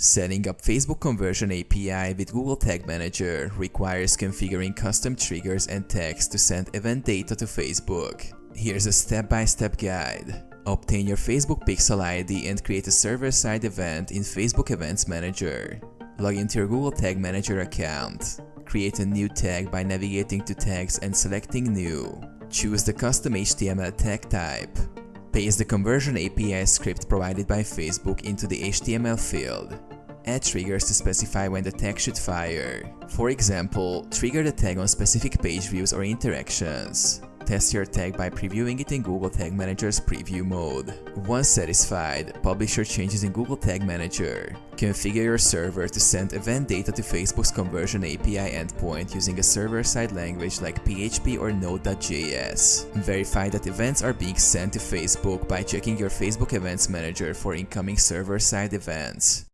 Setting up Facebook Conversion API with Google Tag Manager requires configuring custom triggers and tags to send event data to Facebook. Here's a step-by-step guide. Obtain your Facebook Pixel ID and create a server-side event in Facebook Events Manager. Log into your Google Tag Manager account. Create a new tag by navigating to Tags and selecting New. Choose the custom HTML tag type. Paste the Conversion API script provided by Facebook into the HTML field. Add triggers to specify when the tag should fire. For example, trigger the tag on specific page views or interactions. Test your tag by previewing it in Google Tag Manager's preview mode. Once satisfied, publish your changes in Google Tag Manager. Configure your server to send event data to Facebook's Conversion API endpoint using a server-side language like PHP or Node.js. Verify that events are being sent to Facebook by checking your Facebook Events Manager for incoming server-side events.